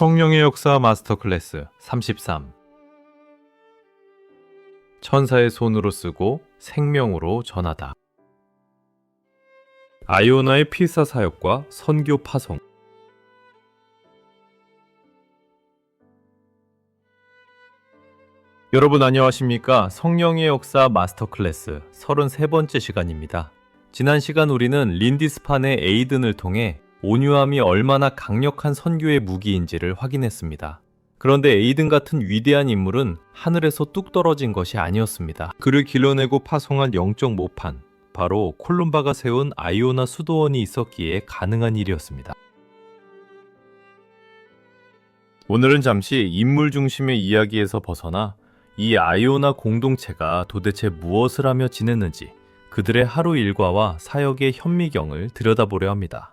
성령의 역사 마스터 클래스 33. 천사의 손으로 쓰고 생명으로 전하다. 아이오나의 필사 사역과 선교 파송. 여러분 안녕하십니까? 성령의 역사 마스터 클래스 33번째 시간입니다. 지난 시간 우리는 린디스판의 에이든을 통해 온유함이 얼마나 강력한 선교의 무기인지를 확인했습니다. 그런데 에이든 같은 위대한 인물은 하늘에서 뚝 떨어진 것이 아니었습니다. 그를 길러내고 파송한 영적 모판, 바로 콜룸바가 세운 아이오나 수도원이 있었기에 가능한 일이었습니다. 오늘은 잠시 인물 중심의 이야기에서 벗어나 이 아이오나 공동체가 도대체 무엇을 하며 지냈는지 그들의 하루 일과와 사역의 현미경을 들여다보려 합니다.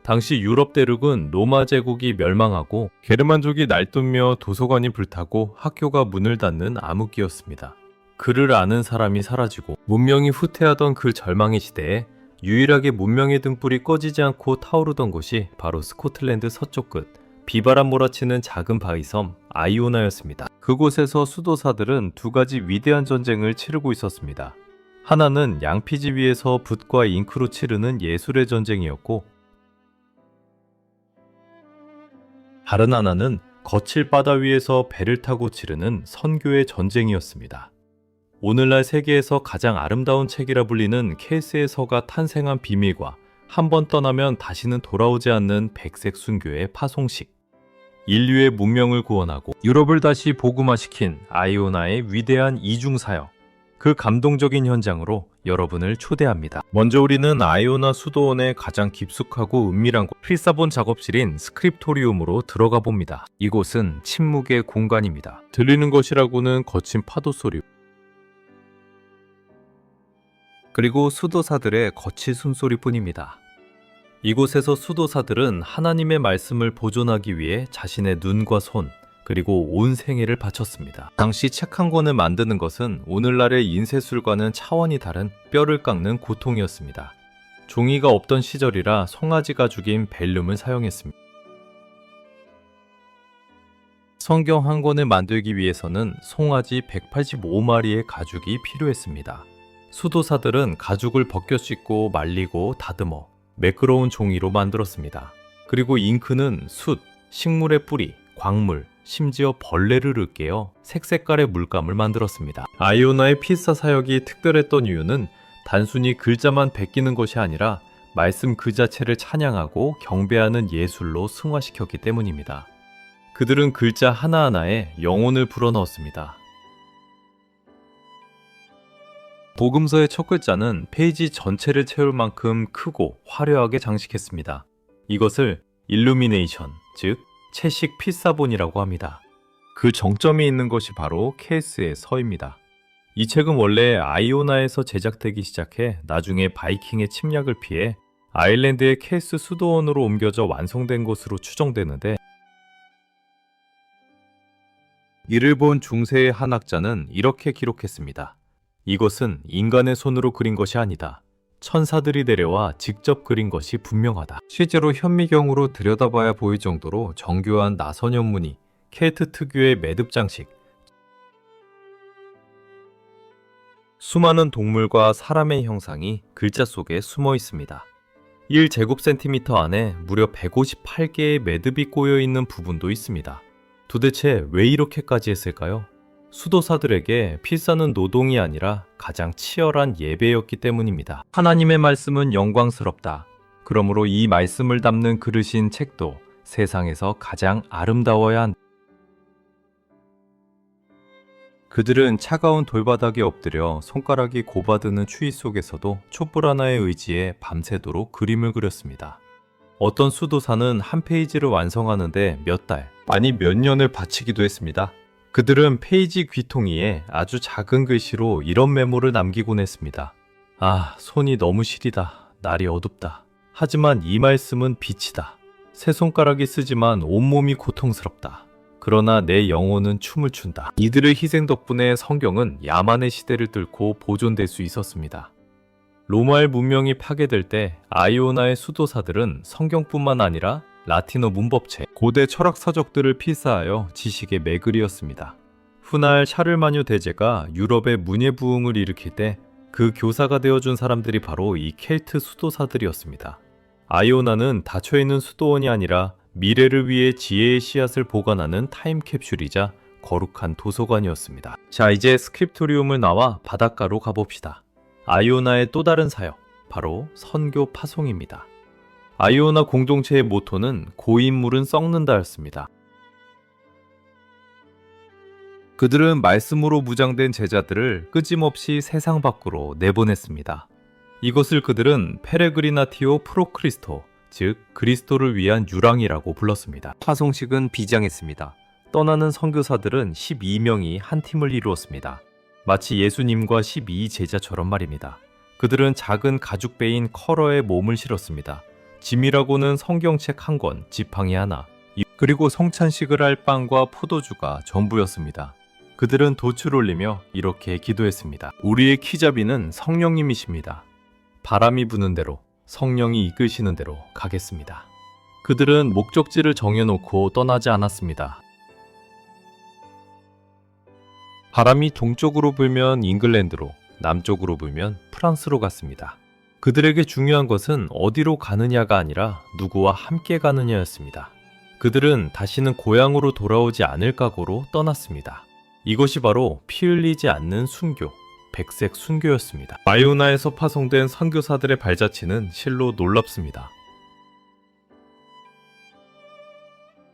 당시 유럽 대륙은 로마 제국이 멸망하고 게르만족이 날뛰며 도서관이 불타고 학교가 문을 닫는 암흑기였습니다. 그를 아는 사람이 사라지고 문명이 후퇴하던 그 절망의 시대에 유일하게 문명의 등불이 꺼지지 않고 타오르던 곳이 바로 스코틀랜드 서쪽 끝 비바람 몰아치는 작은 바위섬 아이오나였습니다. 그곳에서 수도사들은 두 가지 위대한 전쟁을 치르고 있었습니다. 하나는 양피지 위에서 붓과 잉크로 치르는 예술의 전쟁이었고, 다른 하나는 거칠 바다 위에서 배를 타고 치르는 선교의 전쟁이었습니다. 오늘날 세계에서 가장 아름다운 책이라 불리는 케이스의 서가 탄생한 비밀과 한 번 떠나면 다시는 돌아오지 않는 백색 순교의 파송식, 인류의 문명을 구원하고 유럽을 다시 복음화시킨 아이오나의 위대한 이중사역, 그 감동적인 현장으로 여러분을 초대합니다. 먼저 우리는 아이오나 수도원의 가장 깊숙하고 은밀한 곳, 필사본 작업실인 스크립토리움으로 들어가 봅니다. 이곳은 침묵의 공간입니다. 들리는 것이라고는 거친 파도 소리, 그리고 수도사들의 거친 숨소리뿐입니다. 이곳에서 수도사들은 하나님의 말씀을 보존하기 위해 자신의 눈과 손, 그리고 온 생애를 바쳤습니다. 당시 책 한 권을 만드는 것은 오늘날의 인쇄술과는 차원이 다른 뼈를 깎는 고통이었습니다. 종이가 없던 시절이라 송아지가 죽인 벨륨을 사용했습니다. 성경 한 권을 만들기 위해서는 송아지 185마리의 가죽이 필요했습니다. 수도사들은 가죽을 벗겨 씻고 말리고 다듬어 매끄러운 종이로 만들었습니다. 그리고 잉크는 숯, 식물의 뿌리, 광물, 심지어 벌레를 으깨어 색색깔의 물감을 만들었습니다. 아이오나의 필사 사역이 특별했던 이유는 단순히 글자만 베끼는 것이 아니라 말씀 그 자체를 찬양하고 경배하는 예술로 승화시켰기 때문입니다. 그들은 글자 하나하나에 영혼을 불어넣었습니다. 복음서의 첫 글자는 페이지 전체를 채울 만큼 크고 화려하게 장식했습니다. 이것을 일루미네이션, 즉 채식 필사본이라고 합니다. 그 정점이 있는 것이 바로 케이스의 서입니다. 이 책은 원래 아이오나에서 제작되기 시작해 나중에 바이킹의 침략을 피해 아일랜드의 케이스 수도원으로 옮겨져 완성된 것으로 추정되는데, 이를 본 중세의 한 학자는 이렇게 기록했습니다. 이것은 인간의 손으로 그린 것이 아니다. 천사들이 내려와 직접 그린 것이 분명하다. 실제로 현미경으로 들여다봐야 보일 정도로 정교한 나선형 무늬, 켈트 특유의 매듭 장식, 수많은 동물과 사람의 형상이 글자 속에 숨어 있습니다. 1제곱센티미터 안에 무려 158개의 매듭이 꼬여 있는 부분도 있습니다. 도대체 왜 이렇게까지 했을까요? 수도사들에게 필사는 노동이 아니라 가장 치열한 예배였기 때문입니다. 하나님의 말씀은 영광스럽다. 그러므로 이 말씀을 담는 그릇인 책도 세상에서 가장 아름다워야 한다. 그들은 차가운 돌바닥에 엎드려 손가락이 고받드는 추위 속에서도 촛불 하나의 의지에 밤새도록 그림을 그렸습니다. 어떤 수도사는 한 페이지를 완성하는데 몇 달, 아니 몇 년을 바치기도 했습니다. 그들은 페이지 귀퉁이에 아주 작은 글씨로 이런 메모를 남기곤 했습니다. 아, 손이 너무 시리다. 날이 어둡다. 하지만 이 말씀은 빛이다. 세 손가락이 쓰지만 온몸이 고통스럽다. 그러나 내 영혼은 춤을 춘다. 이들의 희생 덕분에 성경은 야만의 시대를 뚫고 보존될 수 있었습니다. 로마의 문명이 파괴될 때 아이오나의 수도사들은 성경뿐만 아니라 라틴어 문법체, 고대 철학 서적들을 필사하여 지식의 매글이었습니다. 훗날 샤를마뉴 대제가 유럽의 문예 부흥을 일으킬 때 그 교사가 되어준 사람들이 바로 이 켈트 수도사들이었습니다. 아이오나는 닫혀있는 수도원이 아니라 미래를 위해 지혜의 씨앗을 보관하는 타임캡슐이자 거룩한 도서관이었습니다. 자, 이제 스크립토리움을 나와 바닷가로 가봅시다. 아이오나의 또 다른 사역, 바로 선교 파송입니다. 아이오나 공동체의 모토는 고인물은 썩는다였습니다. 그들은 말씀으로 무장된 제자들을 끊임없이 세상 밖으로 내보냈습니다. 이것을 그들은 페레그리나티오 프로크리스토, 즉 그리스도를 위한 유랑이라고 불렀습니다. 파송식은 비장했습니다. 떠나는 선교사들은 12명이 한 팀을 이루었습니다. 마치 예수님과 12 제자처럼 말입니다. 그들은 작은 가죽배인 커러에 몸을 실었습니다. 짐이라고는 성경책 한 권, 지팡이 하나, 그리고 성찬식을 할 빵과 포도주가 전부였습니다. 그들은 돛을 올리며 이렇게 기도했습니다. 우리의 키자비는 성령님이십니다. 바람이 부는 대로, 성령이 이끄시는 대로 가겠습니다. 그들은 목적지를 정해놓고 떠나지 않았습니다. 바람이 동쪽으로 불면 잉글랜드로, 남쪽으로 불면 프랑스로 갔습니다. 그들에게 중요한 것은 어디로 가느냐가 아니라 누구와 함께 가느냐였습니다. 그들은 다시는 고향으로 돌아오지 않을 각오로 떠났습니다. 이것이 바로 피 흘리지 않는 순교, 백색 순교였습니다. 아이오나에서 파송된 선교사들의 발자취는 실로 놀랍습니다.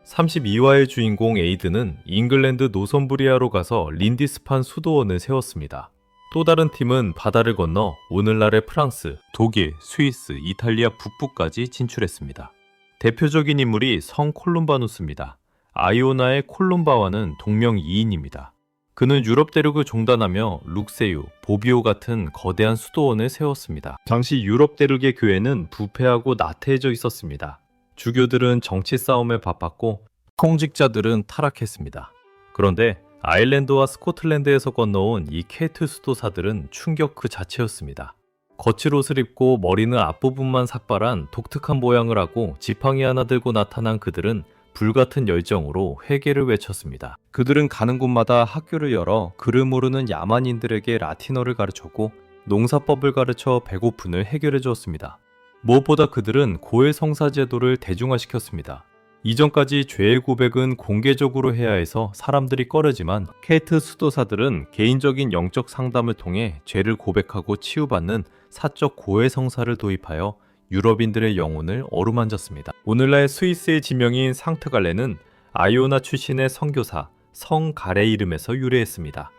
32화의 주인공 에이드는 잉글랜드 노선부리아로 가서 린디스판 수도원을 세웠습니다. 또 다른 팀은 바다를 건너 오늘날의 프랑스, 독일, 스위스, 이탈리아 북부까지 진출했습니다. 대표적인 인물이 성 콜룸바누스입니다. 아이오나의 콜룸바와는 동명이인입니다. 그는 유럽 대륙을 종단하며 룩세유, 보비오 같은 거대한 수도원을 세웠습니다. 당시 유럽 대륙의 교회는 부패하고 나태해져 있었습니다. 주교들은 정치 싸움에 바빴고 공직자들은 타락했습니다. 그런데 아일랜드와 스코틀랜드에서 건너온 이 켈트 수도사들은 충격 그 자체였습니다. 거칠 옷을 입고 머리는 앞부분만 삭발한 독특한 모양을 하고 지팡이 하나 들고 나타난 그들은 불같은 열정으로 회개를 외쳤습니다. 그들은 가는 곳마다 학교를 열어 글을 모르는 야만인들에게 라틴어를 가르쳤고 농사법을 가르쳐 배고픔을 해결해 주었습니다. 무엇보다 그들은 고해성사 제도를 대중화시켰습니다. 이전까지 죄의 고백은 공개적으로 해야 해서 사람들이 꺼려지만 켈트 수도사들은 개인적인 영적 상담을 통해 죄를 고백하고 치유받는 사적 고해성사를 도입하여 유럽인들의 영혼을 어루만졌습니다. 오늘날 스위스의 지명인 상트갈레는 아이오나 출신의 선교사 성 갈의 이름에서 유래했습니다.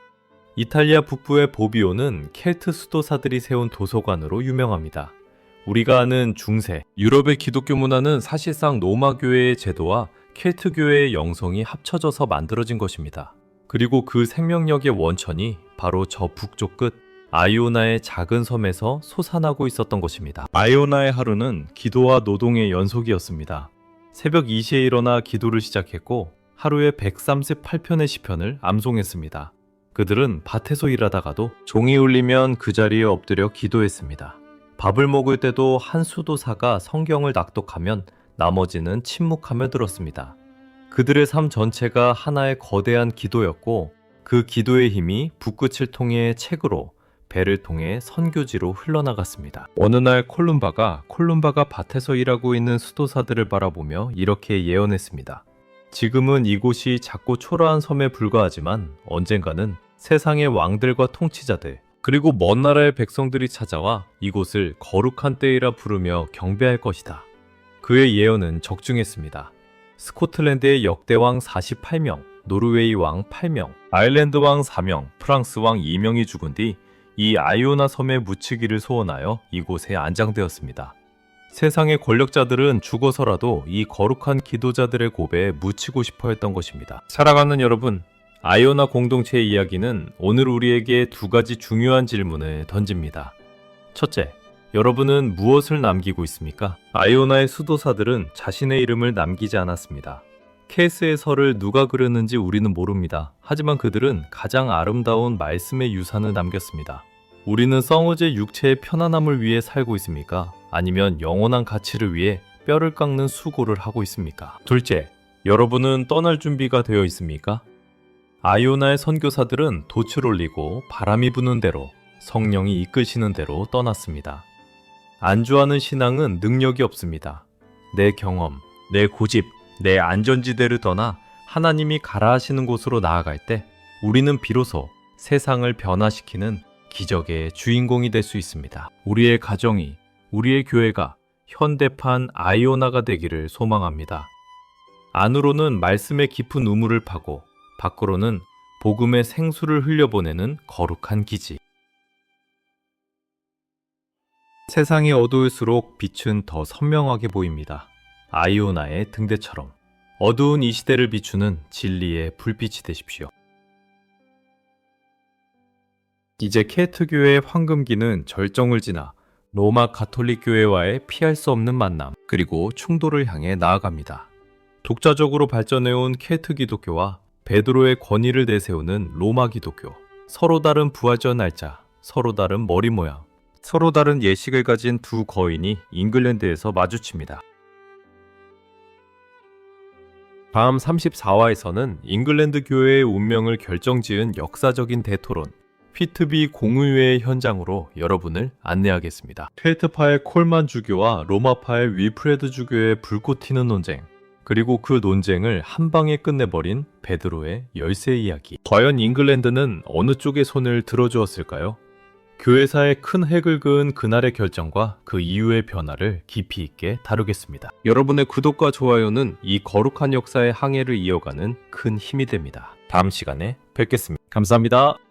이탈리아 북부의 보비오는 켈트 수도사들이 세운 도서관으로 유명합니다. 우리가 아는 중세, 유럽의 기독교 문화는 사실상 로마 교회의 제도와 켈트 교회의 영성이 합쳐져서 만들어진 것입니다. 그리고 그 생명력의 원천이 바로 저 북쪽 끝 아이오나의 작은 섬에서 솟아나고 있었던 것입니다. 아이오나의 하루는 기도와 노동의 연속이었습니다. 새벽 2시에 일어나 기도를 시작했고 하루에 138편의 시편을 암송했습니다. 그들은 밭에서 일하다가도 종이 울리면 그 자리에 엎드려 기도했습니다. 밥을 먹을 때도 한 수도사가 성경을 낭독하면 나머지는 침묵하며 들었습니다. 그들의 삶 전체가 하나의 거대한 기도였고 그 기도의 힘이 붓끝을 통해 책으로, 배를 통해 선교지로 흘러나갔습니다. 어느 날 콜룸바가 밭에서 일하고 있는 수도사들을 바라보며 이렇게 예언했습니다. 지금은 이곳이 작고 초라한 섬에 불과하지만 언젠가는 세상의 왕들과 통치자들, 그리고 먼 나라의 백성들이 찾아와 이곳을 거룩한 때이라 부르며 경배할 것이다. 그의 예언은 적중했습니다. 스코틀랜드의 역대왕 48명, 노르웨이 왕 8명, 아일랜드 왕 4명, 프랑스 왕 2명이 죽은 뒤 이 아이오나 섬에 묻히기를 소원하여 이곳에 안장되었습니다. 세상의 권력자들은 죽어서라도 이 거룩한 기도자들의 고배에 묻히고 싶어 했던 것입니다. 사랑하는 여러분, 아이오나 공동체의 이야기는 오늘 우리에게 두 가지 중요한 질문을 던집니다. 첫째, 여러분은 무엇을 남기고 있습니까? 아이오나의 수도사들은 자신의 이름을 남기지 않았습니다. 케스의 설을 누가 그렸는지 우리는 모릅니다. 하지만 그들은 가장 아름다운 말씀의 유산을 남겼습니다. 우리는 성우제 육체의 편안함을 위해 살고 있습니까? 아니면 영원한 가치를 위해 뼈를 깎는 수고를 하고 있습니까? 둘째, 여러분은 떠날 준비가 되어 있습니까? 아이오나의 선교사들은 돛을 올리고 바람이 부는 대로 성령이 이끄시는 대로 떠났습니다. 안주하는 신앙은 능력이 없습니다. 내 경험, 내 고집, 내 안전지대를 떠나 하나님이 가라 하시는 곳으로 나아갈 때 우리는 비로소 세상을 변화시키는 기적의 주인공이 될 수 있습니다. 우리의 가정이, 우리의 교회가 현대판 아이오나가 되기를 소망합니다. 안으로는 말씀의 깊은 우물을 파고 밖으로는 복음의 생수를 흘려보내는 거룩한 기지. 세상이 어두울수록 빛은 더 선명하게 보입니다. 아이오나의 등대처럼 어두운 이 시대를 비추는 진리의 불빛이 되십시오. 이제 케트교회의 황금기는 절정을 지나 로마 가톨릭 교회와의 피할 수 없는 만남 그리고 충돌을 향해 나아갑니다. 독자적으로 발전해온 케트 기독교와 베드로의 권위를 내세우는 로마 기독교, 서로 다른 부활절 날짜, 서로 다른 머리 모양, 서로 다른 예식을 가진 두 거인이 잉글랜드에서 마주칩니다. 다음 34화에서는 잉글랜드 교회의 운명을 결정지은 역사적인 대토론, 휘트비 공의회의 현장으로 여러분을 안내하겠습니다. 켈트파의 콜만 주교와 로마파의 위프레드 주교의 불꽃 튀는 논쟁, 그리고 그 논쟁을 한 방에 끝내버린 베드로의 열쇠 이야기. 과연 잉글랜드는 어느 쪽의 손을 들어주었을까요? 교회사에 큰 획을 그은 그날의 결정과 그 이후의 변화를 깊이 있게 다루겠습니다. 여러분의 구독과 좋아요는 이 거룩한 역사의 항해를 이어가는 큰 힘이 됩니다. 다음 시간에 뵙겠습니다. 감사합니다.